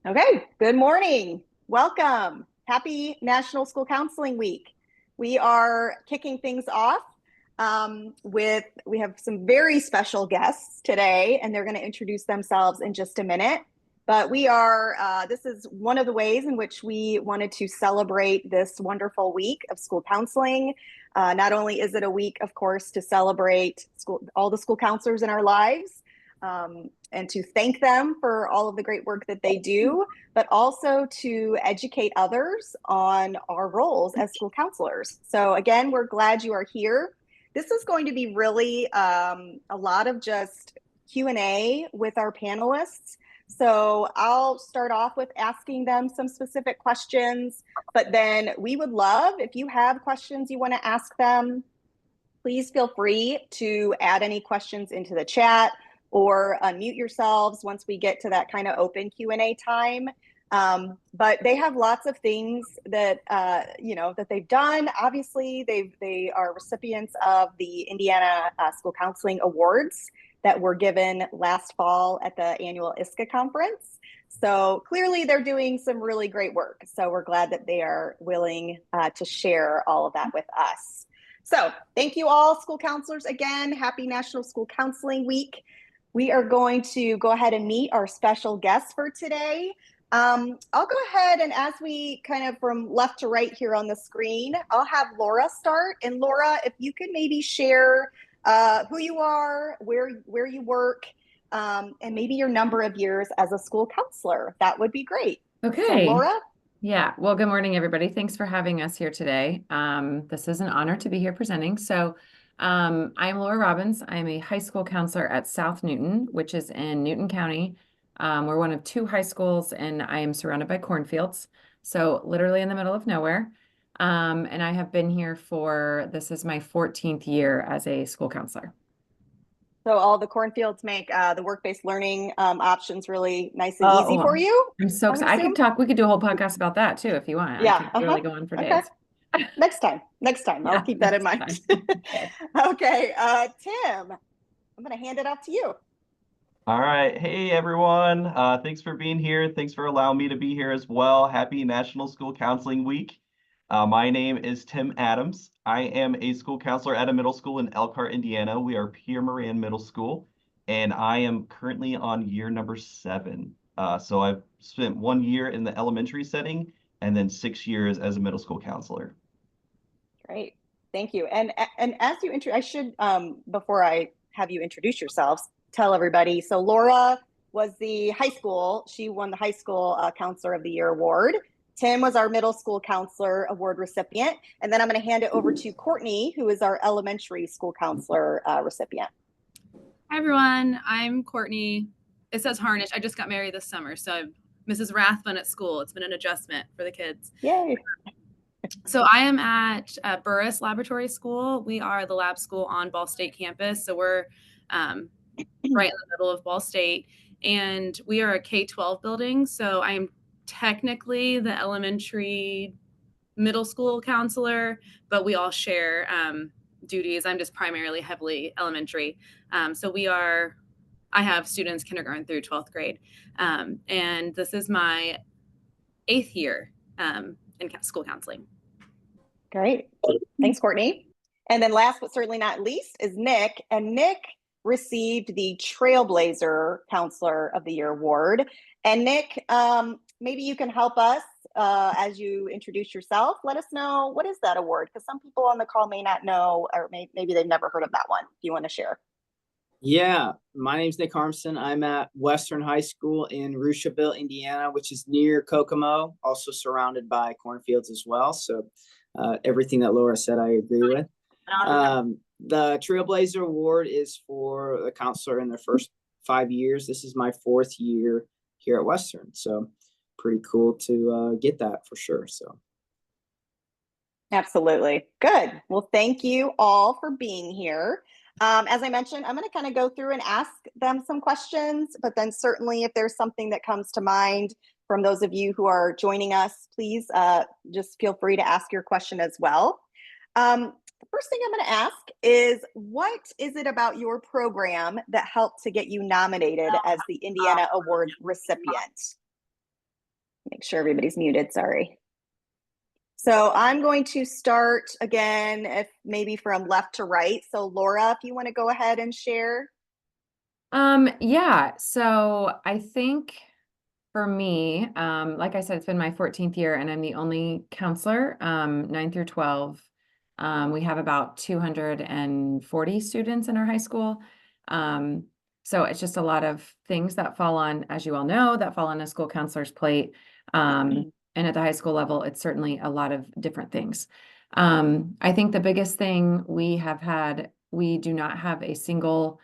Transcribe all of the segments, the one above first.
Okay, good morning. Welcome. Happy National School Counseling Week. We are kicking things off we have some very special guests today, and they're going to introduce themselves in just a minute. But this is one of the ways in which we wanted to celebrate this wonderful week of school counseling. Not only is it a week, of course, to celebrate all the school counselors in our lives, and to thank them for all of the great work that they do, but also to educate others on our roles as school counselors. So again, we're glad you are here. This is going to be really a lot of just Q&A with our panelists. So I'll start off with asking them some specific questions, but then we would love, if you have questions you want to ask them, please feel free to add any questions into the chat or unmute yourselves once we get to that kind of open Q&A time. But they have lots of things that that they've done. Obviously, they are recipients of the Indiana School Counseling Awards that were given last fall at the annual ISCA conference. So clearly, they're doing some really great work. So we're glad that they are willing to share all of that with us. So thank you all, school counselors. Again, happy National School Counseling Week. We are going to go ahead and meet our special guests for today. I'll go ahead and as we kind of from left to right here on the screen, I'll have Laura start. And Laura, if you could maybe share who you are, where you work, and maybe your number of years as a school counselor, that would be great. Okay. So Laura? Yeah. Well, good morning, everybody. Thanks for having us here today. This is an honor to be here presenting. I'm Laura Robbins. I'm a high school counselor at South Newton, which is in Newton County. We're one of two high schools, and I am surrounded by cornfields, so literally in the middle of nowhere. And I have been here this is my 14th year as a school counselor. So all the cornfields make the work-based learning options really nice and easy for you? I'm so excited. We could do a whole podcast about that too, if you want. Yeah. I could really go on for days. Next time. I'll keep that in mind. Okay. Tim, I'm going to hand it off to you. All right. Hey, everyone. Thanks for being here. Thanks for allowing me to be here as well. Happy National School Counseling Week. My name is Tim Adams. I am a school counselor at a middle school in Elkhart, Indiana. We are Pierre Moran Middle School, and I am currently on year number 7. So I've spent 1 year in the elementary setting and then 6 years as a middle school counselor. Great. Thank you. And as you I should, before I have you introduce yourselves, tell everybody. So Laura was she won the high school counselor of the year award. Tim was our middle school counselor award recipient. And then I'm going to hand it over to Courtney, who is our elementary school counselor recipient. Hi, everyone. I'm Courtney. It says Harnish. I just got married this summer, so I'm Mrs. Rathbun at school. It's been an adjustment for the kids. Yay. So I am at Burris Laboratory School. We are the lab school on Ball State campus. So we're right in the middle of Ball State. And we are a K-12 building. So I am technically the elementary middle school counselor, but we all share duties. I'm just primarily heavily elementary. I have students kindergarten through 12th grade. And this is my 8th year in school counseling. Great. Thanks, Courtney. And then last but certainly not least is Nick. And Nick received the Trailblazer Counselor of the Year award. And Nick, maybe you can help us as you introduce yourself. Let us know, what is that award? Because some people on the call may not know, or maybe they've never heard of that one. If you want to share. Yeah, my name's Nick Harmsen. I'm at Western High School in Rushville, Indiana, which is near Kokomo, also surrounded by cornfields as well. So everything that Laura said, I agree with. The Trailblazer Award is for the counselor in their first 5 years. This is my 4th year here at Western. So pretty cool to get that for sure. So. Absolutely. Good. Well, thank you all for being here. As I mentioned, I'm going to kind of go through and ask them some questions, but then certainly if there's something that comes to mind from those of you who are joining us, please just feel free to ask your question as well. The first thing I'm going to ask is, what is it about your program that helped to get you nominated as the Indiana Award recipient? Make sure everybody's muted, sorry. So I'm going to start again, if maybe from left to right. So Laura, if you want to go ahead and share. Yeah, so I think for me, like I said, it's been my 14th year and I'm the only counselor, 9 through 12. We have about 240 students in our high school. So it's just a lot of things that fall on, as you all know, that fall on a school counselor's plate. And at the high school level, it's certainly a lot of different things. I think the biggest thing we do not have a single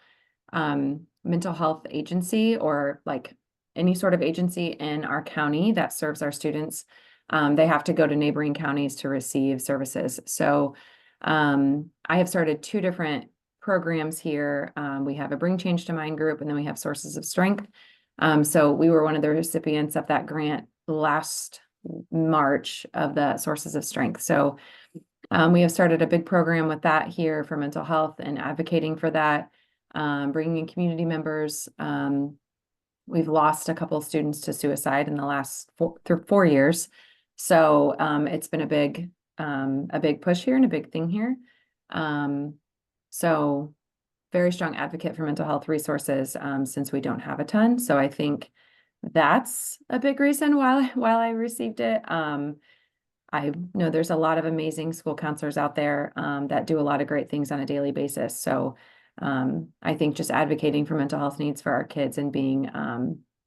mental health agency or like any sort of agency in our county that serves our students. They have to go to neighboring counties to receive services. So I have started 2 different programs here. We have a Bring Change to Mind group, and then we have Sources of Strength. So we were one of the recipients of that grant last March of the Sources of Strength. So we have started a big program with that here for mental health and advocating for that, bringing in community members. We've lost a couple of students to suicide in the last 4 years. So it's been a big push here and a big thing here. So very strong advocate for mental health resources since we don't have a ton. So I think that's a big reason why I received it. I know there's a lot of amazing school counselors out there that do a lot of great things on a daily basis. So I think just advocating for mental health needs for our kids and being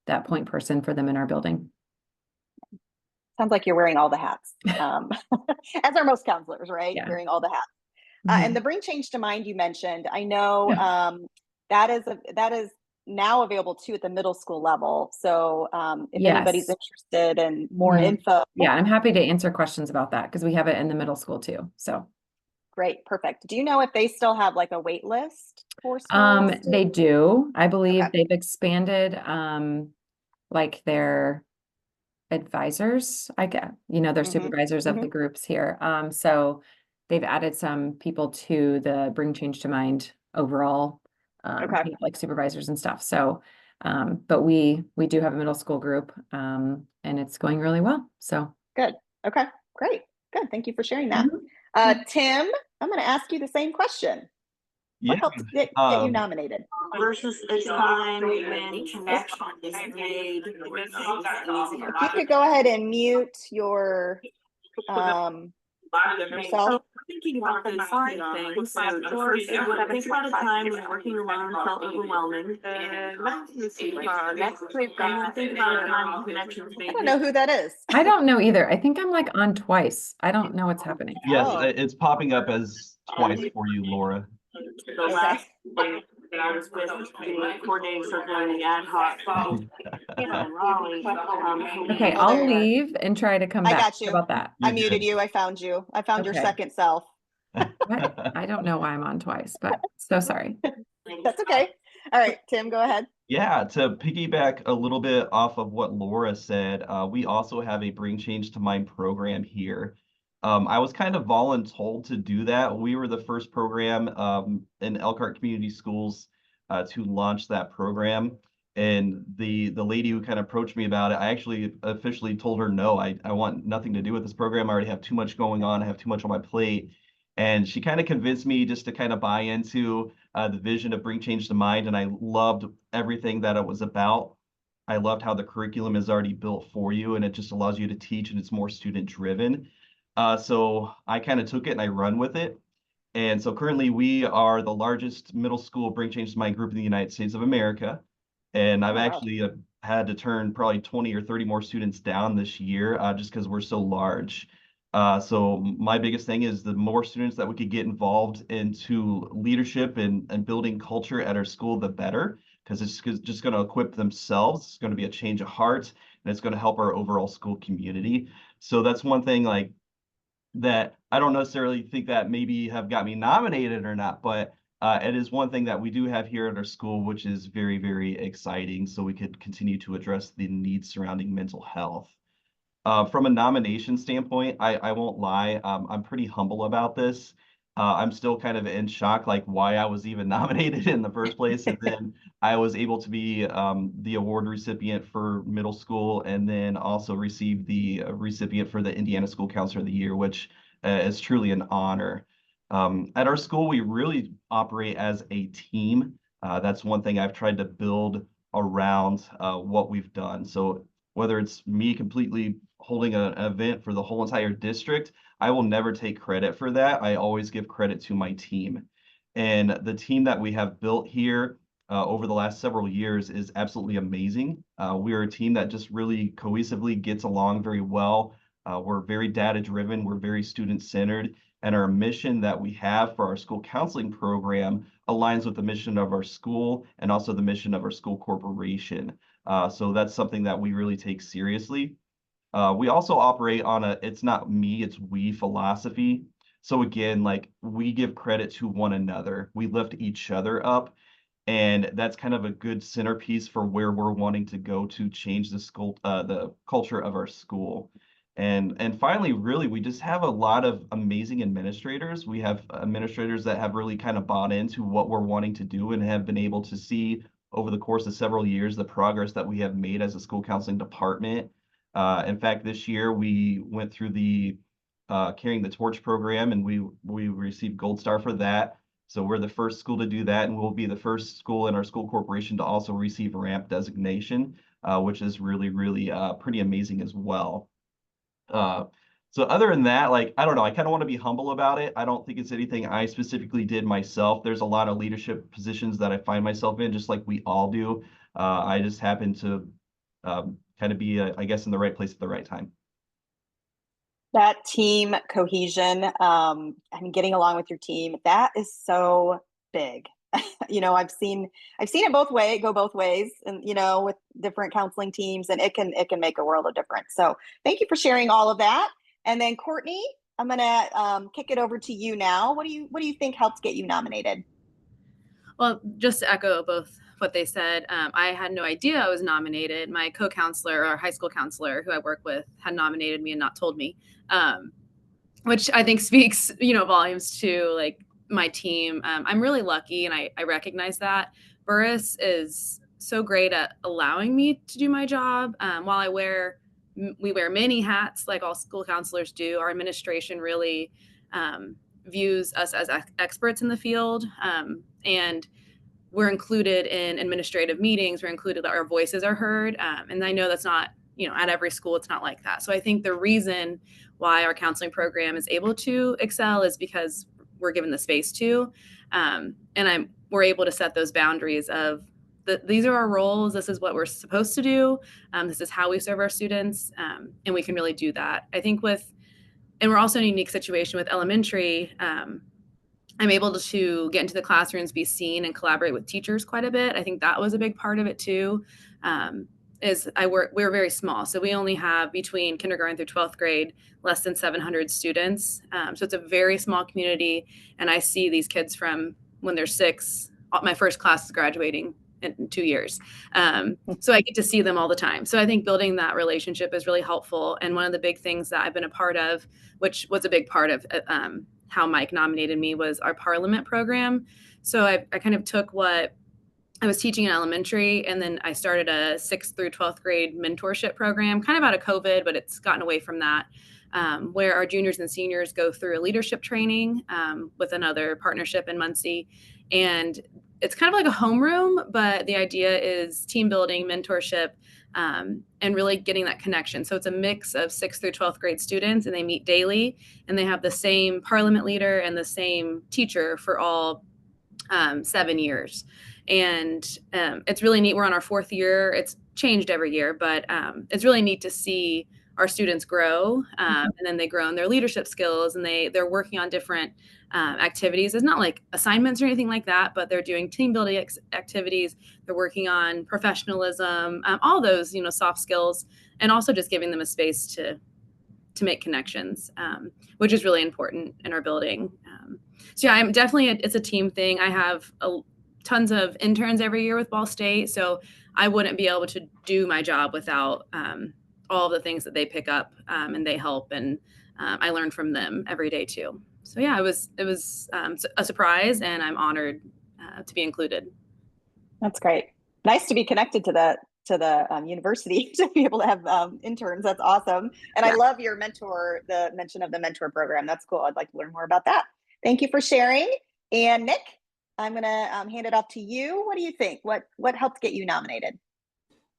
that point person for them in our building. Sounds like you're wearing all the hats, as are most counselors, right? Yeah. Wearing all the hats. Mm-hmm. And the Bring Change to Mind you mentioned, I know that is now available too at the middle school level. So if anybody's interested in more info. Yeah, I'm happy to answer questions about that because we have it in the middle school too. So great, perfect. Do you know if they still have like a wait list for schools? They do. I believe they've expanded like their advisors, I guess, their supervisors of the groups here. So they've added some people to the Bring Change to Mind overall, like supervisors and stuff. So, but we do have a middle school group, and it's going really well. So good. Okay, great. Good. Thank you for sharing that. Tim, I'm going to ask you the same question. What helped get you nominated? Versus a time when connection is made with things easier. If you could go ahead and mute your yourself. Thinking about those side things. So the first, when I think about a time when working alone felt overwhelming. Next week, I think about a time when connections made. I don't know who that is. I don't know either. I think I'm like on twice. I don't know what's happening. Yes, it's popping up as twice for you, Laura. The last day that I was with the coordinating circle and the ad hoc in Raleigh. Okay, I'll leave and try to come back. I got you. How about that? I muted you. I found you. I found your second self. I don't know why I'm on twice, but so sorry. That's okay. All right, Tim, go ahead. Yeah, to piggyback a little bit off of what Laura said, we also have a Bring Change to Mind program here. I was kind of voluntold to do that. We were the first program in Elkhart Community Schools to launch that program. And the lady who kind of approached me about it, I actually officially told her, no, I want nothing to do with this program. I already have too much going on. I have too much on my plate. And she kind of convinced me just to kind of buy into the vision of Bring Change to Mind. And I loved everything that it was about. I loved how the curriculum is already built for you and it just allows you to teach and it's more student driven. So I kind of took it and I run with it. And so currently we are the largest middle school Bring Change to Mind group in the United States of America. And I've actually had to turn probably 20 or 30 more students down this year just because we're so large. So my biggest thing is the more students that we could get involved into leadership and building culture at our school, the better, because it's just going to equip themselves. It's going to be a change of heart and it's going to help our overall school community. So that's one thing like that I don't necessarily think that maybe have got me nominated or not, but it is one thing that we do have here at our school, which is very, very exciting. So we could continue to address the needs surrounding mental health. From a nomination standpoint, I won't lie, I'm pretty humble about this. I'm still kind of in shock, like why I was even nominated in the first place. And then I was able to be the award recipient for middle school, and then also receive the recipient for the Indiana School Counselor of the Year, which is truly an honor. At our school, we really operate as a team. That's one thing I've tried to build around what we've done. So whether it's me completely holding an event for the whole entire district, I will never take credit for that. I always give credit to my team. And the team that we have built here over the last several years is absolutely amazing. We are a team that just really cohesively gets along very well. We're very data driven, we're very student centered, and our mission that we have for our school counseling program aligns with the mission of our school and also the mission of our school corporation. So that's something that we really take seriously. We also operate on a it's not me, it's we philosophy. So again, like we give credit to one another. We lift each other up. And that's kind of a good centerpiece for where we're wanting to go to change the culture of our school. And finally, really, we just have a lot of amazing administrators. We have administrators that have really kind of bought into what we're wanting to do and have been able to see over the course of several years the progress that we have made as a school counseling department. In fact, this year we went through the Carrying the Torch program, and we received Gold Star for that. So we're the first school to do that, and we'll be the first school in our school corporation to also receive RAMP designation, which is really, really pretty amazing as well. So other than that, like, I don't know, I kind of want to be humble about it. I don't think it's anything I specifically did myself. There's a lot of leadership positions that I find myself in, just like we all do. I just happen to kind of be, I guess, in the right place at the right time. That team cohesion, and getting along with your team, that is so big. I've seen it go both ways, and with different counseling teams, and it can make a world of difference. So thank you for sharing all of that. And then Courtney, I'm gonna kick it over to you now. What do you think helped get you nominated? Well, just to echo both what they said, I had no idea I was nominated. My co-counselor, or high school counselor who I work with, had nominated me and not told me, which I think speaks, volumes to like my team. I'm really lucky, and I recognize that. Burris is so great at allowing me to do my job. While we wear many hats like all school counselors do, our administration really views us as experts in the field, and we're included in administrative meetings. We're included, our voices are heard, and I know that's not, at every school it's not like that. So I think the reason why our counseling program is able to excel is because we're given the space to, and we're able to set those boundaries of these are our roles. This is what we're supposed to do. This is how we serve our students, and we can really do that. I think and we're also in a unique situation with elementary. I'm able to get into the classrooms, be seen, and collaborate with teachers quite a bit. I think that was a big part of it too. We're very small. So we only have, between kindergarten through 12th grade, less than 700 students. So it's a very small community. And I see these kids from when they're 6. My first class is graduating in 2 years. So I get to see them all the time. So I think building that relationship is really helpful. And one of the big things that I've been a part of, which was a big part of how Mike nominated me, was our Parliament program. So I kind of took what I was teaching in elementary, and then I started a 6th through 12th grade mentorship program, kind of out of COVID, but it's gotten away from that, where our juniors and seniors go through a leadership training with another partnership in Muncie. And it's kind of like a homeroom, but the idea is team building, mentorship, and really getting that connection. So it's a mix of 6th through 12th grade students, and they meet daily, and they have the same Parliament leader and the same teacher for all 7 years. And it's really neat. We're on our 4th year. It's changed every year, but it's really neat to see our students grow, and then they grow in their leadership skills, and they're working on different activities. It's not like assignments or anything like that, but they're doing team building activities. They're working on professionalism, all those, soft skills, and also just giving them a space to make connections, which is really important in our building. So yeah, I'm definitely, it's a team thing. I have tons of interns every year with Ball State, so I wouldn't be able to do my job without all of the things that they pick up, and they help, and I learn from them every day too. so yeah, it was a surprise, and I'm honored to be included. That's great. Nice to be connected to the university to be able to have interns. That's awesome. And I love your mentor, the mention of the mentor program. That's cool. I'd like to learn more about that. Thank you for sharing. And Nick, I'm going to hand it off to you. What do you think? What helped get you nominated?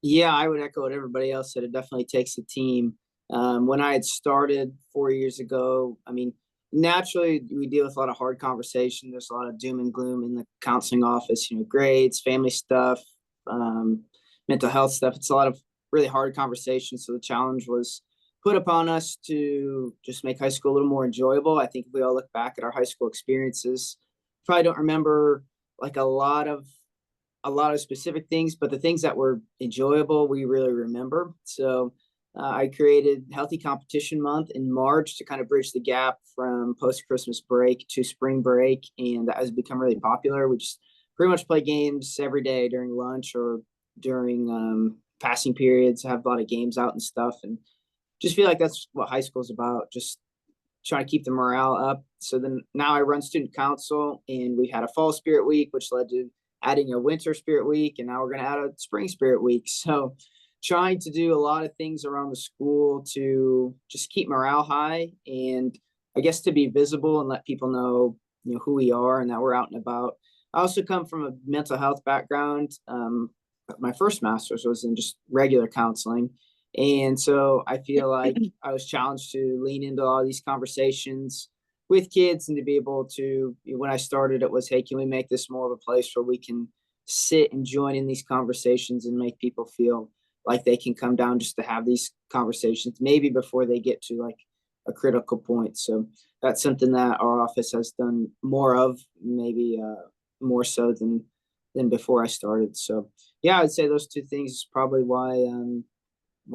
Yeah, I would echo what everybody else said. It definitely takes a team. When I had started 4 years ago, I mean, naturally we deal with a lot of hard conversation. There's a lot of doom and gloom in the counseling office, grades, family stuff, mental health stuff. It's a lot of really hard conversations. So the challenge was put upon us to just make high school a little more enjoyable. I think if we all look back at our high school experiences, probably don't remember like a lot of specific things, but the things that were enjoyable, we really remember. So I created Healthy Competition Month in March to kind of bridge the gap from post-Christmas break to spring break. And that has become really popular. We just pretty much play games every day during lunch or during passing periods, have a lot of games out and stuff. And just feel like that's what high school is about, just trying to keep the morale up. So then now I run student council, and we had a fall spirit week, which led to adding a winter spirit week, and now we're going to add a spring spirit week. So trying to do a lot of things around the school to just keep morale high, and I guess to be visible and let people know, who we are and that we're out and about. I also come from a mental health background. My first master's was in just regular counseling. And so I feel like I was challenged to lean into all these conversations with kids, and to be able to, when I started, it was, hey, can we make this more of a place where we can sit and join in these conversations and make people feel like they can come down just to have these conversations, maybe before they get to like a critical point. So that's something that our office has done more of, maybe more so than before I started. So yeah, I'd say those two things is probably why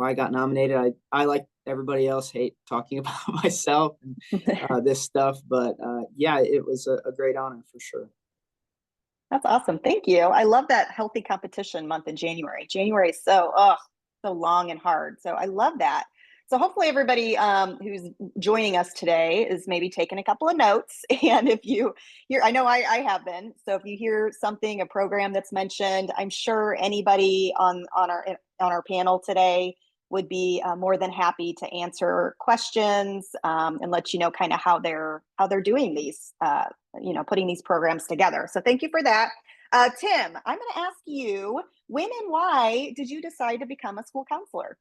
I got nominated. I like everybody else hate talking about myself and this stuff, but yeah, it was a great honor for sure. That's awesome. Thank you. I love that Healthy Competition Month in January. January is so long and hard. So I love that. So hopefully everybody who's joining us today is maybe taking a couple of notes. And if you hear, I know I have been. So if you hear something, a program that's mentioned, I'm sure anybody on our panel today would be more than happy to answer questions and let you know kind of how they're doing these, putting these programs together. So thank you for that. Tim, I'm going to ask you, when and why did you decide to become a school counselor?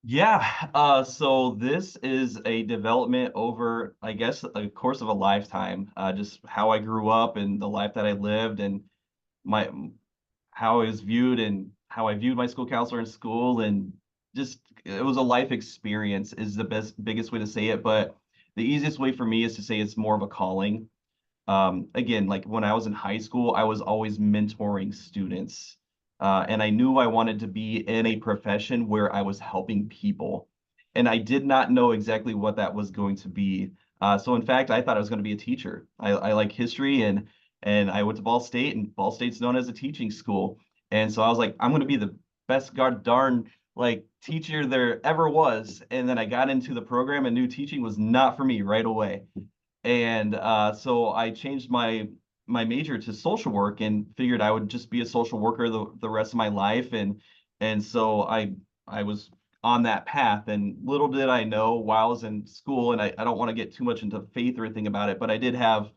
Yeah, so this is a development over, I guess, a course of a lifetime. Just how I grew up and the life that I lived, and how I was viewed and how I viewed my school counselor in school, and just it was a life experience is the biggest way to say it. But the easiest way for me is to say it's more of a calling. Again, like when I was in high school, I was always mentoring students. And I knew I wanted to be in a profession where I was helping people. And I did not know exactly what that was going to be. So in fact, I thought I was going to be a teacher. I like history, and I went to Ball State, and Ball State's known as a teaching school. And so I was like, I'm going to be the best darn like teacher there ever was. And then I got into the program and knew teaching was not for me right away. And so I changed my major to social work and figured I would just be a social worker the rest of my life. And so I was on that path. And little did I know while I was in school, and I don't want to get too much into faith or anything about it, but I did have,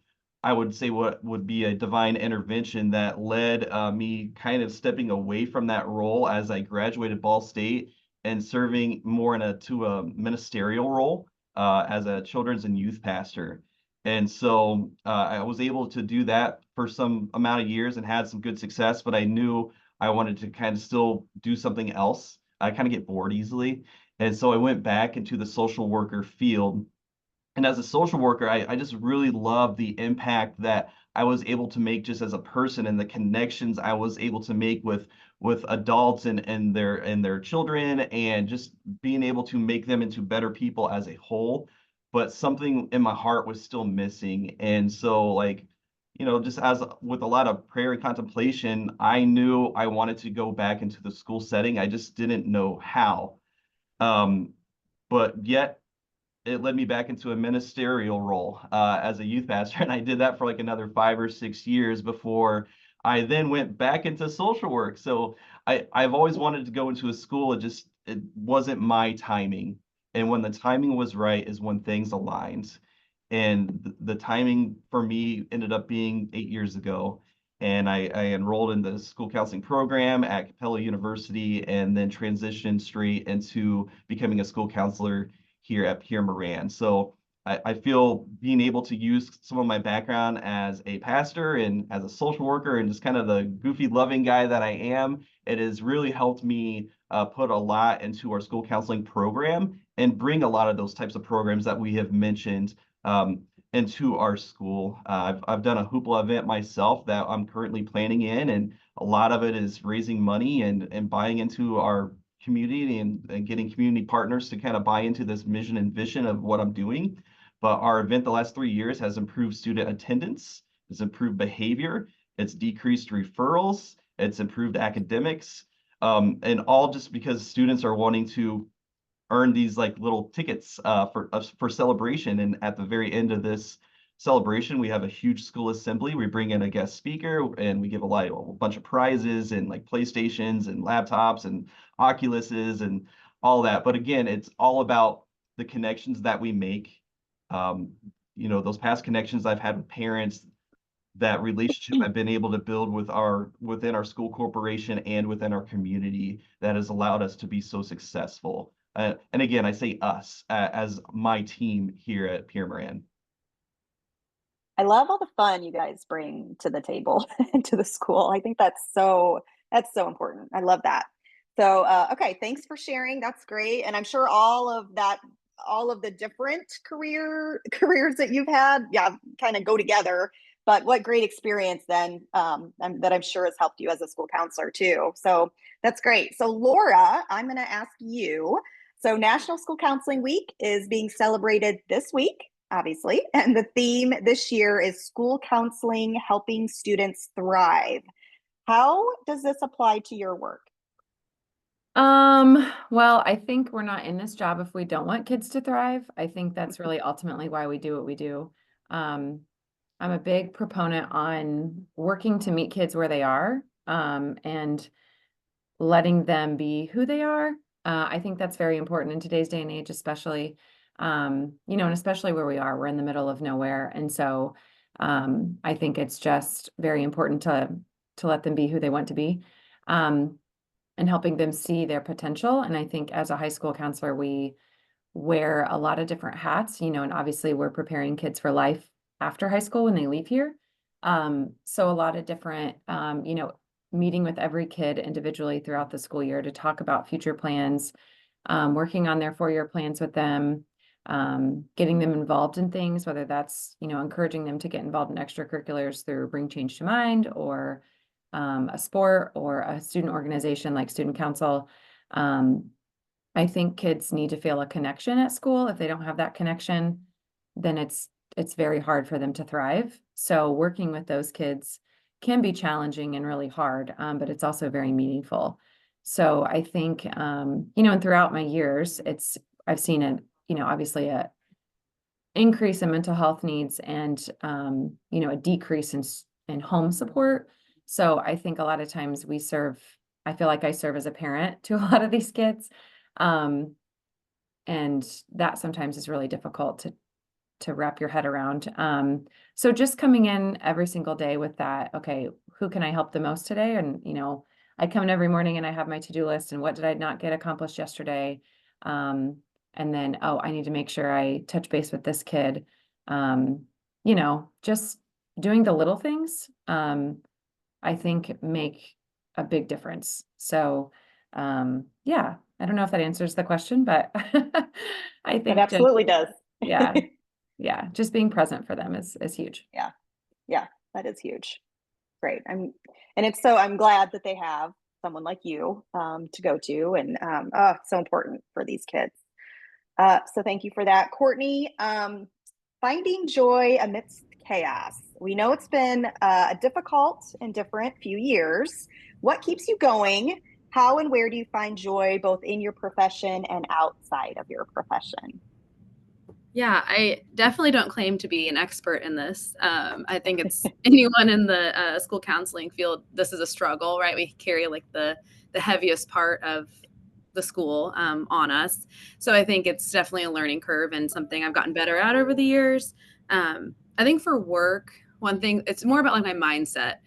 I would say, what would be a divine intervention that led me kind of stepping away from that role as I graduated Ball State and serving more to a ministerial role as a children's and youth pastor. And so I was able to do that for some amount of years and had some good success, but I knew I wanted to kind of still do something else. I kind of get bored easily. And so I went back into the social worker field. And as a social worker, I just really love the impact that I was able to make just as a person, and the connections I was able to make with adults and their children, and just being able to make them into better people as a whole. But something in my heart was still missing. And so just as with a lot of prayer and contemplation, I knew I wanted to go back into the school setting. I just didn't know how. But yet it led me back into a ministerial role as a youth pastor. And I did that for like another 5 or 6 years before I then went back into social work. So I've always wanted to go into a school. It wasn't my timing. And when the timing was right is when things aligned. And the timing for me ended up being 8 years ago. And I enrolled in the school counseling program at Capella University and then transitioned straight into becoming a school counselor here at Pierre Moran. So I feel being able to use some of my background as a pastor and as a social worker and just kind of the goofy, loving guy that I am, it has really helped me put a lot into our school counseling program and bring a lot of those types of programs that we have mentioned into our school. I've done a hoopla event myself that I'm currently planning in, and a lot of it is raising money and buying into our community and getting community partners to kind of buy into this mission and vision of what I'm doing. But our event the last 3 years has improved student attendance, it's improved behavior, it's decreased referrals, it's improved academics, and all just because students are wanting to earn these like little tickets for celebration. And at the very end of this celebration, we have a huge school assembly. We bring in a guest speaker and we give a bunch of prizes and like PlayStations and laptops and Oculuses and all that. But again, it's all about the connections that we make. Those past connections I've had with parents, that relationship I've been able to build within our school corporation and within our community that has allowed us to be so successful. And again, I say us as my team here at Pierre Moran. I love all the fun you guys bring to the table to the school. I think that's so important. I love that. So, okay, thanks for sharing. That's great. And I'm sure all of the different careers that you've had, kind of go together. But what great experience then that I'm sure has helped you as a school counselor too. So that's great. So Laura, I'm going to ask you. So National School Counseling Week is being celebrated this week, obviously. And the theme this year is school counseling, helping students thrive. How does this apply to your work? Well, I think we're not in this job if we don't want kids to thrive. I think that's really ultimately why we do what we do. I'm a big proponent on working to meet kids where they are, and letting them be who they are. I think that's very important in today's day and age, especially, and especially where we are, we're in the middle of nowhere. And so, I think it's just very important to let them be who they want to be. And helping them see their potential. And I think as a high school counselor, we wear a lot of different hats, and obviously we're preparing kids for life after high school when they leave here. So a lot of different, meeting with every kid individually throughout the school year to talk about future plans, working on their 4-year plans with them, getting them involved in things, whether that's, encouraging them to get involved in extracurriculars through Bring Change to Mind or a sport or a student organization like student council. I think kids need to feel a connection at school. If they don't have that connection, then it's very hard for them to thrive. So working with those kids can be challenging and really hard, but it's also very meaningful. So I think, and throughout my years, I've seen it, obviously a increase in mental health needs and, a decrease in home support. So I think a lot of times I feel like I serve as a parent to a lot of these kids. And that sometimes is really difficult to wrap your head around. So just coming in every single day with that, okay, who can I help the most today? And, I come in every morning and I have my to-do list and what did I not get accomplished yesterday? And then, I need to make sure I touch base with this kid. Just doing the little things, I think make a big difference. So, I don't know if that answers the question, but I think It absolutely does. Yeah, just being present for them is huge. Yeah, that is huge. Great. I'm glad that they have someone like you to go to, and so important for these kids. So thank you for that, Courtney. Finding joy amidst chaos. We know it's been a difficult and different few years. What keeps you going? How and where do you find joy both in your profession and outside of your profession? Yeah, I definitely don't claim to be an expert in this. I think it's anyone in the school counseling field, this is a struggle, right? We carry like the heaviest part of the school on us. So I think it's definitely a learning curve and something I've gotten better at over the years. I think for work, one thing, it's more about like my mindset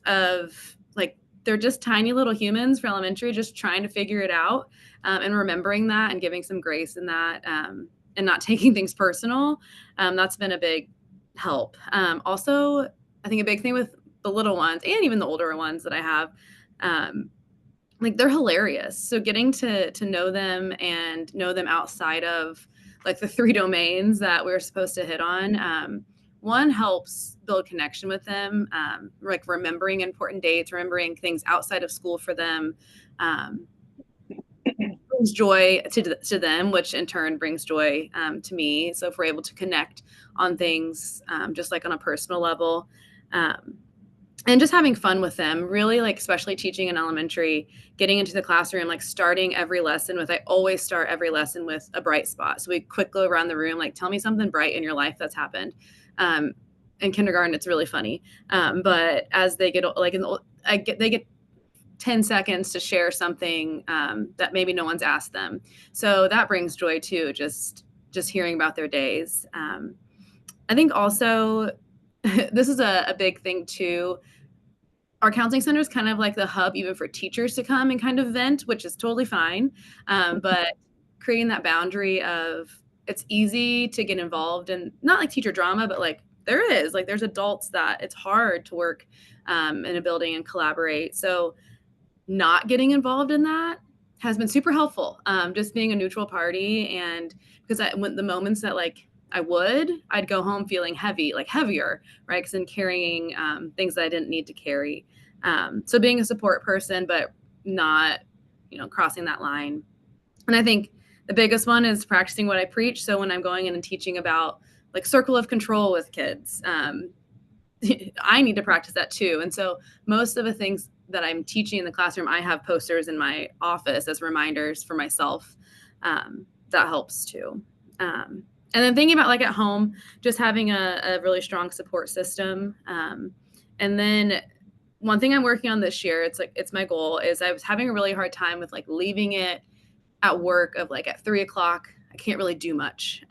of like, they're just tiny little humans for elementary, just trying to figure it out and remembering that and giving some grace in that. And not taking things personal. That's been a big help. Also, I think a big thing with the little ones and even the older ones that I have, like they're hilarious. So getting to know them and know them outside of like the 3 domains that we're supposed to hit on, one helps build connection with them, like remembering important dates, remembering things outside of school for them. Brings joy to them, which in turn brings joy to me. So if we're able to connect on things, just like on a personal level, and just having fun with them, really like, especially teaching in elementary, getting into the classroom, like starting every lesson with, I always start every lesson with a bright spot. So we quick go around the room, like, tell me something bright in your life that's happened. In kindergarten, it's really funny. But as they get like, they get 10 seconds to share something that maybe no one's asked them. So that brings joy too, just hearing about their days. I think also this is a big thing too. Our counseling center is kind of like the hub even for teachers to come and kind of vent, which is totally fine. But creating that boundary of, it's easy to get involved in, not like teacher drama, but like there's adults that it's hard to work in a building and collaborate. So not getting involved in that has been super helpful. Just being a neutral party. And because when the moments that like I'd go home feeling heavier, right? Because I'm carrying things that I didn't need to carry. So being a support person, but not, crossing that line. And I think the biggest one is practicing what I preach. So when I'm going in and teaching about like circle of control with kids, I need to practice that too. And so most of the things that I'm teaching in the classroom, I have posters in my office as reminders for myself. That helps too. And then thinking about like at home, just having a really strong support system. And then one thing I'm working on this year, it's my goal, is I was having a really hard time with like leaving it at work of like at 3:00, I can't really do much.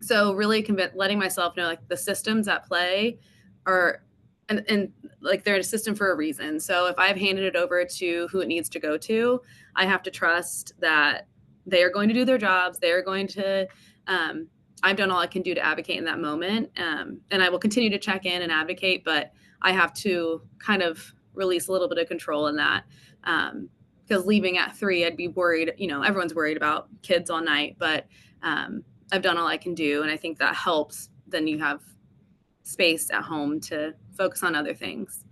So really letting myself know like the systems at play are, and like they're a system for a reason. So if I've handed it over to who it needs to go to, I have to trust that they are going to do their jobs. They're going to, I've done all I can do to advocate in that moment. And I will continue to check in and advocate, but I have to kind of release a little bit of control in that. Because leaving at 3, I'd be worried, everyone's worried about kids all night, but I've done all I can do. And I think that helps. Then you have space at home to focus on other things.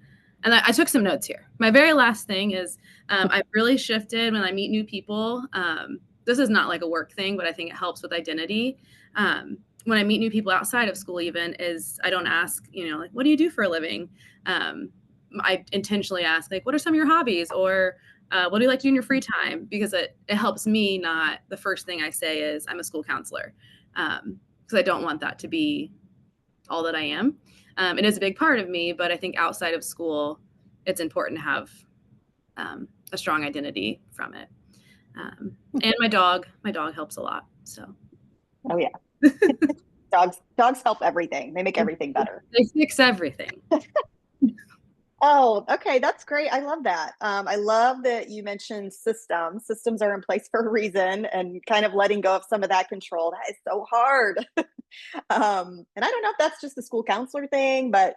And I took some notes here. My very last thing is I've really shifted when I meet new people. This is not like a work thing, but I think it helps with identity. When I meet new people outside of school, even, is I don't ask, like, what do you do for a living? I intentionally ask, like, what are some of your hobbies? Or what do you like to do in your free time? Because it helps me not, the first thing I say is I'm a school counselor. Because I don't want that to be all that I am. It is a big part of me, but I think outside of school, it's important to have a strong identity from it. And my dog helps a lot. So. Oh yeah. Dogs help everything. They make everything better. They fix everything. Oh, okay. That's great. I love that. I love that you mentioned systems. Systems are in place for a reason, and kind of letting go of some of that control. That is so hard. And I don't know if that's just the school counselor thing, but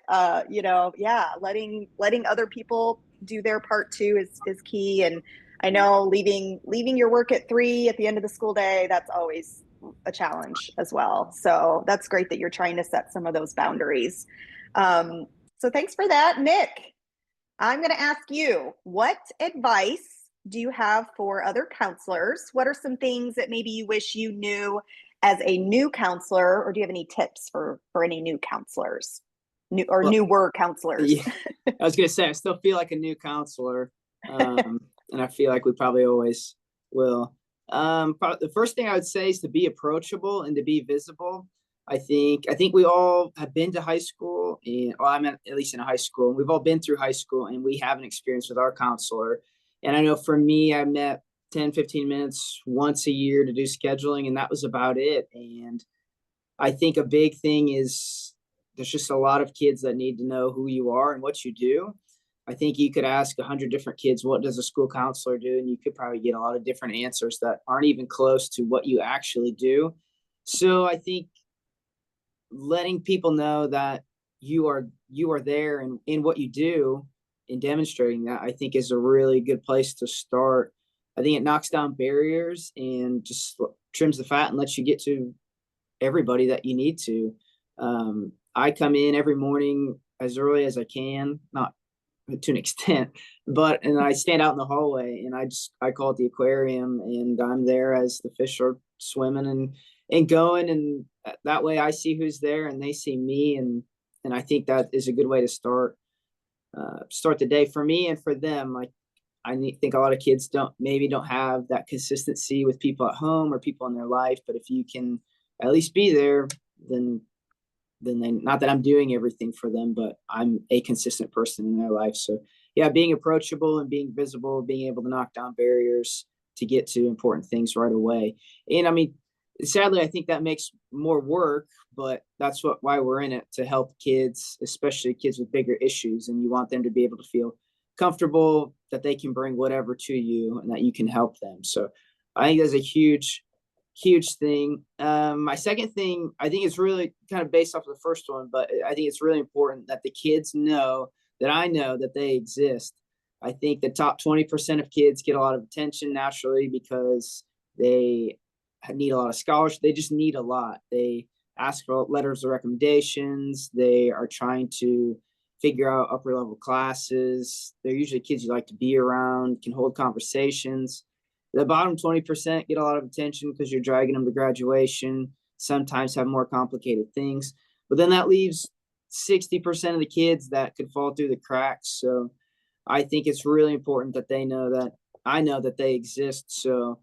yeah, letting other people do their part too is key. And I know leaving your work at 3 at the end of the school day, that's always a challenge as well. So that's great that you're trying to set some of those boundaries. So thanks for that, Nick. I'm going to ask you, what advice do you have for other counselors? What are some things that maybe you wish you knew as a new counselor, or do you have any tips for any new counselors, newer counselors? Yeah, I was going to say, I still feel like a new counselor, and I feel like we probably always will. Probably the first thing I would say is to be approachable and to be visible. I think we all have been to high school, and well, I'm at least in a high school, and we've all been through high school, and we have an experience with our counselor. And I know for me, I met 10, 15 minutes once a year to do scheduling, and that was about it. And I think a big thing is there's just a lot of kids that need to know who you are and what you do. I think you could ask 100 different kids, what does a school counselor do? And you could probably get a lot of different answers that aren't even close to what you actually do. So I think letting people know that you are there and in what you do and demonstrating that, I think, is a really good place to start. I think it knocks down barriers and just trims the fat and lets you get to everybody that you need to. I come in every morning as early as I can, not to an extent, and I stand out in the hallway and I call it the aquarium, and I'm there as the fish are swimming and going, and that way I see who's there and they see me, and I think that is a good way to start the day for me and for them. Like, think a lot of kids don't have that consistency with people at home or people in their life, but if you can at least be there, then they, not that I'm doing everything for them, but I'm a consistent person in their life. So yeah, being approachable and being visible, being able to knock down barriers to get to important things right away. And I mean, sadly, I think that makes more work, but that's why we're in it, to help kids, especially kids with bigger issues. And you want them to be able to feel comfortable that they can bring whatever to you and that you can help them. So I think that's a huge thing. My second thing, I think it's really kind of based off of the first one, but I think it's really important that the kids know that I know that they exist. I think the top 20% of kids get a lot of attention naturally because they need a lot of scholarship. They just need a lot. They ask for letters of recommendations. They are trying to figure out upper level classes. They're usually kids you like to be around, can hold conversations. The bottom 20% get a lot of attention because you're dragging them to graduation, sometimes have more complicated things. But then that leaves 60% of the kids that could fall through the cracks. So I think it's really important that they know that I know that they exist. So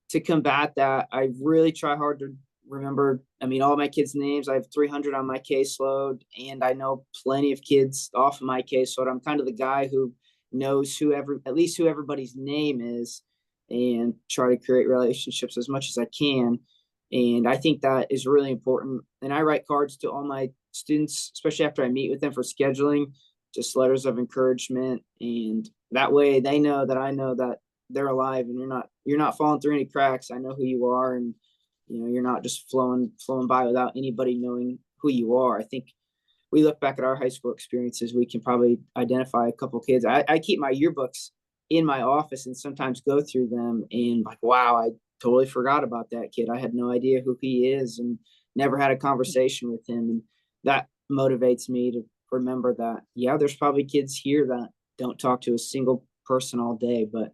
to combat that, I really try hard to remember, all my kids' names. I have 300 on my caseload, and I know plenty of kids off of my caseload. I'm kind of the guy who knows at least who everybody's name is, and try to create relationships as much as I can. And I think that is really important. And I write cards to all my students, especially after I meet with them for scheduling, just letters of encouragement. And that way they know that I know that they're alive and you're not falling through any cracks. I know who you are, and you're not just flowing by without anybody knowing who you are. I think we look back at our high school experiences, we can probably identify a couple kids. I keep my yearbooks in my office and sometimes go through them and like, wow, I totally forgot about that kid. I had no idea who he is and never had a conversation with him. And that motivates me to remember that, yeah, there's probably kids here that don't talk to a single person all day, but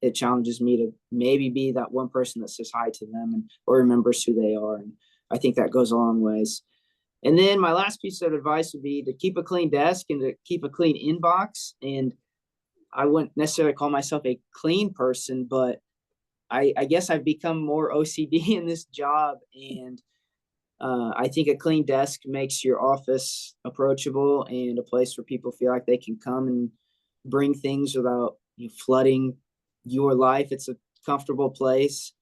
it challenges me to maybe be that one person that says hi to them or remembers who they are. And I think that goes a long ways. And then my last piece of advice would be to keep a clean desk and to keep a clean inbox. And I wouldn't necessarily call myself a clean person, but I guess I've become more OCD in this job. And I think a clean desk makes your office approachable and a place where people feel like they can come and bring things without flooding your life. It's a comfortable place.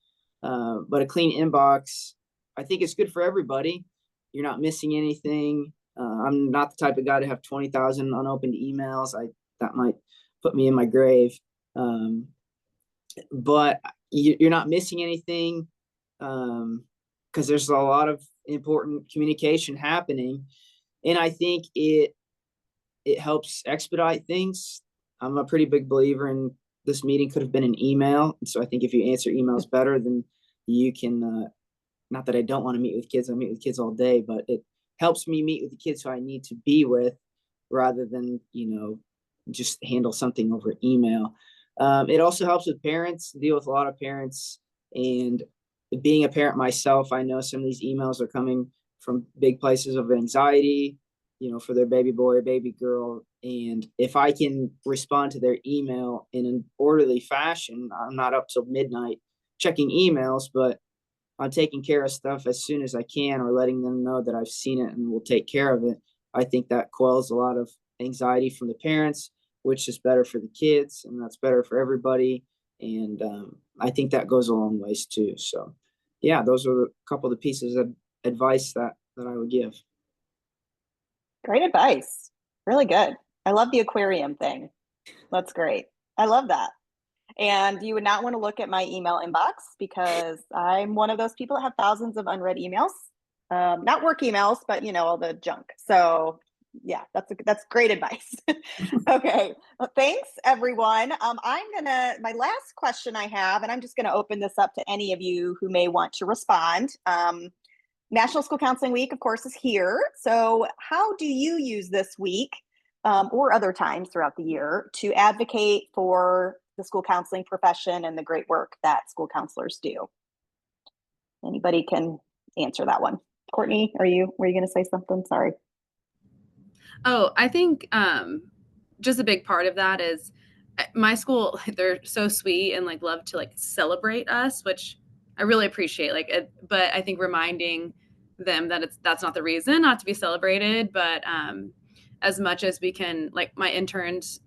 But a clean inbox, I think it's good for everybody. You're not missing anything. I'm not the type of guy to have 20,000 unopened emails. That might put me in my grave. But you're not missing anything because there's a lot of important communication happening. And I think it helps expedite things. I'm a pretty big believer in this meeting could have been an email. And so I think if you answer emails better, then you can, not that I don't want to meet with kids. I meet with kids all day, but it helps me meet with the kids who I need to be with rather than, just handle something over email. It also helps with parents, deal with a lot of parents. And being a parent myself, I know some of these emails are coming from big places of anxiety, for their baby boy or baby girl. And if I can respond to their email in an orderly fashion, I'm not up till midnight checking emails, but on taking care of stuff as soon as I can, or letting them know that I've seen it and will take care of it. I think that quells a lot of anxiety from the parents, which is better for the kids, and that's better for everybody. And I think that goes a long ways too. So yeah, those are a couple of the pieces of advice that I would give. Great advice. Really good. I love the aquarium thing. That's great. I love that. And you would not want to look at my email inbox, because I'm one of those people that have thousands of unread emails. Not work emails, but all the junk. So yeah, that's great advice. Okay. Well, thanks everyone. My last question I have, and I'm just gonna open this up to any of you who may want to respond. National School Counseling Week, of course, is here. So how do you use this week or other times throughout the year to advocate for the school counseling profession and the great work that school counselors do? Anybody can answer that one. Courtney, were you going to say something? Sorry. Oh, I think just a big part of that is my school, they're so sweet and like love to like celebrate us, which I really appreciate. But I think reminding them that that's not the reason not to be celebrated, but as much as we can, like my interns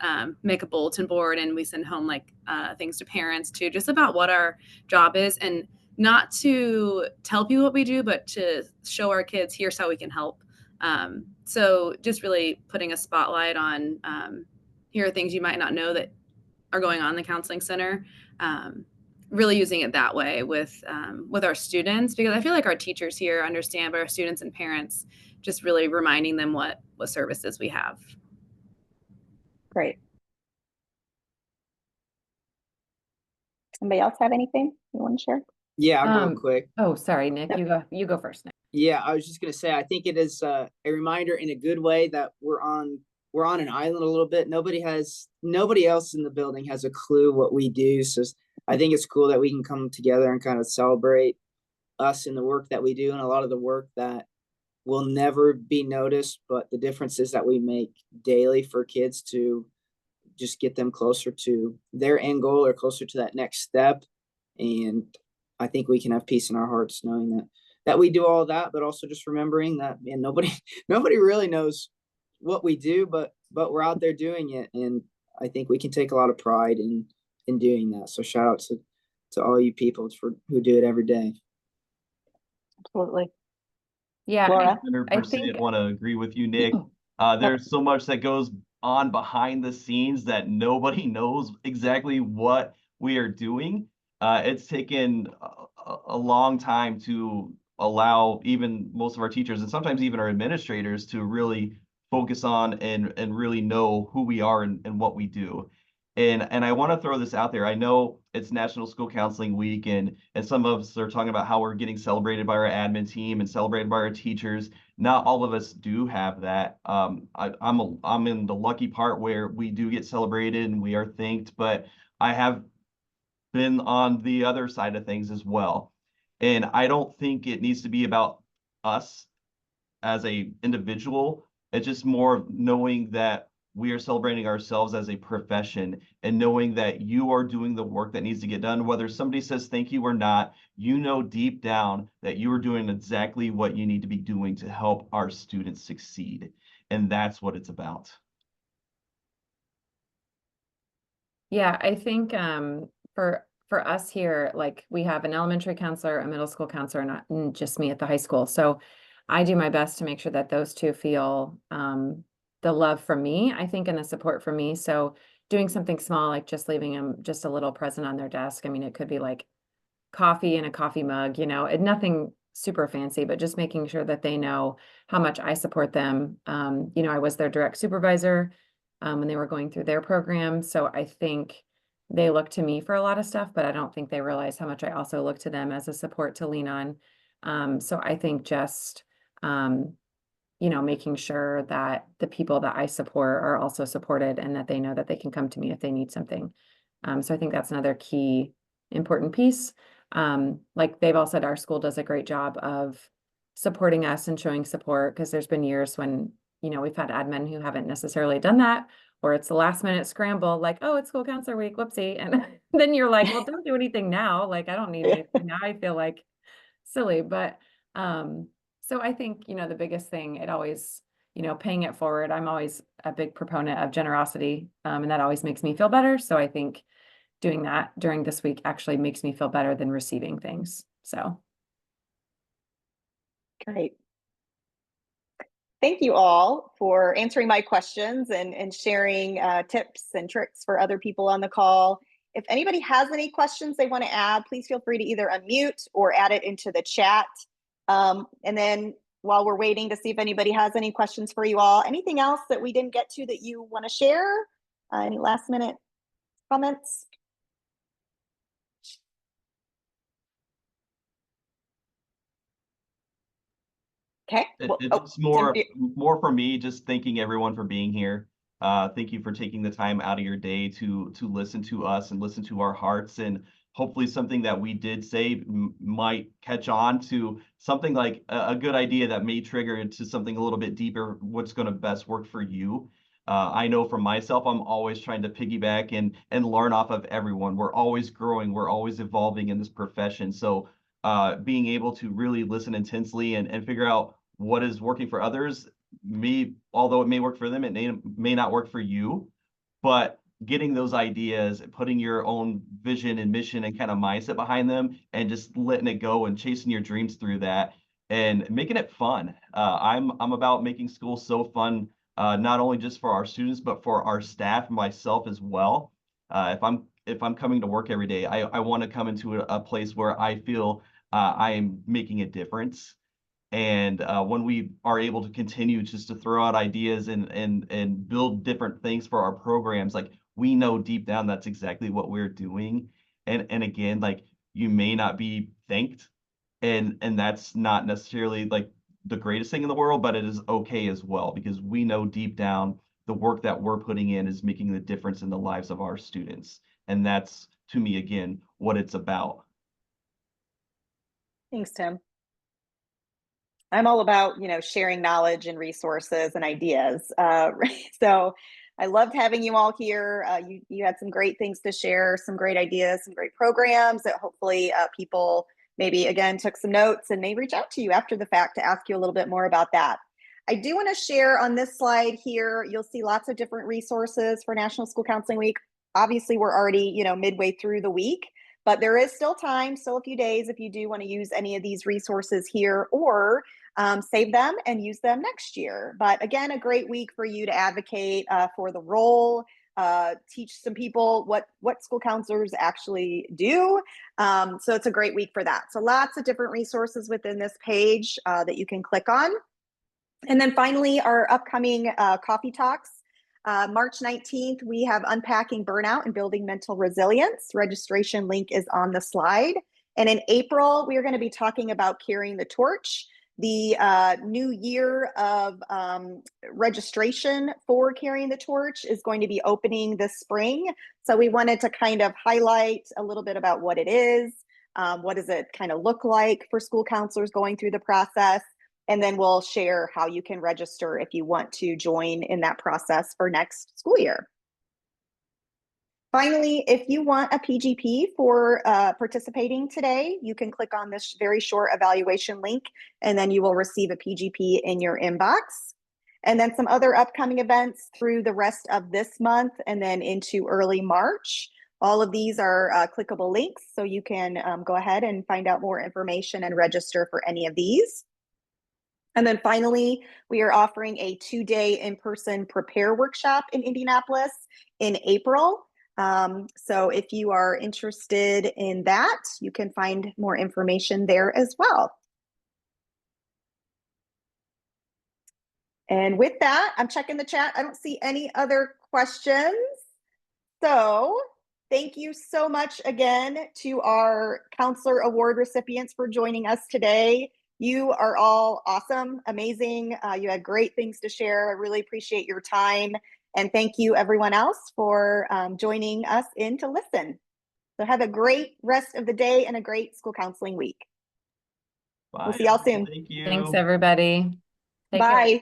make a bulletin board and we send home like things to parents too, just about what our job is, and not to tell people what we do, but to show our kids, here's how we can help. So just really putting a spotlight on here are things you might not know that are going on in the counseling center. Really using it that way with our students, because I feel like our teachers here understand, but our students and parents, just really reminding them what services we have. Great. Somebody else have anything you want to share? Yeah, I'll go quick. Oh, sorry, Nick. Yep. You go first, Nick. Yeah, I was just gonna say, I think it is a reminder in a good way that we're on an island a little bit. Nobody else in the building has a clue what we do. So I think it's cool that we can come together and kind of celebrate us in the work that we do, and a lot of the work that will never be noticed, but the differences that we make daily for kids to just get them closer to their end goal or closer to that next step. And I think we can have peace in our hearts knowing that we do all that, but also just remembering that, man, nobody really knows what we do, but we're out there doing it. And I think we can take a lot of pride in doing that. So shout out to all you people who do it every day. Absolutely. Yeah, Laura? 100% want to agree with you, Nick. There's so much that goes on behind the scenes that nobody knows exactly what we are doing. It's taken a long time to allow even most of our teachers and sometimes even our administrators to really focus on and really know who we are and what we do. And I want to throw this out there. I know it's National School Counseling Week, and some of us are talking about how we're getting celebrated by our admin team and celebrated by our teachers. Not all of us do have that. I'm in the lucky part where we do get celebrated and we are thanked, but I have been on the other side of things as well. And I don't think it needs to be about us as a individual. It's just more of knowing that we are celebrating ourselves as a profession, and knowing that you are doing the work that needs to get done, whether somebody says thank you or not. You know deep down that you are doing exactly what you need to be doing to help our students succeed. And that's what it's about. Yeah, I think for us here, like we have an elementary counselor, a middle school counselor, not just me at the high school. So I do my best to make sure that those two feel the love from me, I think, and the support from me. So doing something small, like just leaving them just a little present on their desk. I mean, it could be like coffee in a coffee mug, nothing super fancy, but just making sure that they know how much I support them. I was their direct supervisor when they were going through their program. So I think they look to me for a lot of stuff, but I don't think they realize how much I also look to them as a support to lean on. So I think just, making sure that the people that I support are also supported, and that they know that they can come to me if they need something. So I think that's another key important piece. Like they've all said, our school does a great job of supporting us and showing support, because there's been years when, we've had admin who haven't necessarily done that, or it's the last minute scramble, like, oh, it's school counselor week, whoopsie. And then you're like, well, don't do anything now. Like, I don't need anything now. I feel like silly, but, so I think, the biggest thing, it always, paying it forward. I'm always a big proponent of generosity. And that always makes me feel better. So I think doing that during this week actually makes me feel better than receiving things. So. Great. Thank you all for answering my questions and sharing tips and tricks for other people on the call. If anybody has any questions they want to add, please feel free to either unmute or add it into the chat. And then while we're waiting to see if anybody has any questions for you all, anything else that we didn't get to that you want to share? Any last minute comments? Okay. Well, It's more for me, just thanking everyone for being here. Thank you for taking the time out of your day to listen to us and listen to our hearts, and hopefully something that we did say might catch on to something like a good idea that may trigger into something a little bit deeper, what's going to best work for you. I know for myself, I'm always trying to piggyback and learn off of everyone. We're always growing, we're always evolving in this profession. So being able to really listen intensely and figure out what is working for others, although it may work for them, it may not work for you, but getting those ideas, putting your own vision and mission and kind of mindset behind them, and just letting it go and chasing your dreams through that and making it fun. I'm about making school so fun, not only just for our students, but for our staff and myself as well. If I'm coming to work every day, I want to come into a place where I feel I am making a difference. And when we are able to continue just to throw out ideas and build different things for our programs, like, we know deep down that's exactly what we're doing. And again, like, you may not be thanked, and that's not necessarily like the greatest thing in the world, but it is okay as well, because we know deep down the work that we're putting in is making the difference in the lives of our students. And that's, to me, again, what it's about. Thanks, Tim. I'm all about, sharing knowledge and resources and ideas. So I loved having you all here. You had some great things to share, some great ideas, some great programs that hopefully people maybe, again, took some notes and may reach out to you after the fact to ask you a little bit more about that. I do want to share on this slide here, you'll see lots of different resources for National School Counseling Week. Obviously, we're already, midway through the week, but there is still time, still a few days if you do want to use any of these resources here, or save them and use them next year. But again, a great week for you to advocate for the role, teach some people what school counselors actually do. So it's a great week for that. So lots of different resources within this page that you can click on. And then finally, our upcoming coffee talks. March 19th, we have Unpacking Burnout and Building Mental Resilience. Registration link is on the slide. And in April, we are going to be talking about Carrying the Torch. The new year of registration for Carrying the Torch is going to be opening this spring. So we wanted to kind of highlight a little bit about what it is, what does it kind of look like for school counselors going through the process, and then we'll share how you can register if you want to join in that process for next school year. Finally, if you want a PGP for participating today, you can click on this very short evaluation link, and then you will receive a PGP in your inbox. And then some other upcoming events through the rest of this month and then into early March. All of these are clickable links, so you can go ahead and find out more information and register for any of these. And then finally, we are offering a 2-day in-person prepare workshop in Indianapolis in April. So if you are interested in that, you can find more information there as well. And with that, I'm checking the chat. I don't see any other questions. So thank you so much again to our Counselor Award recipients for joining us today. You are all awesome, amazing. You had great things to share. I really appreciate your time. And thank you everyone else for joining us in to listen. So have a great rest of the day and a great school counseling week. Bye. We'll see y'all soon. Thank you. Thanks, everybody. Take Bye. care.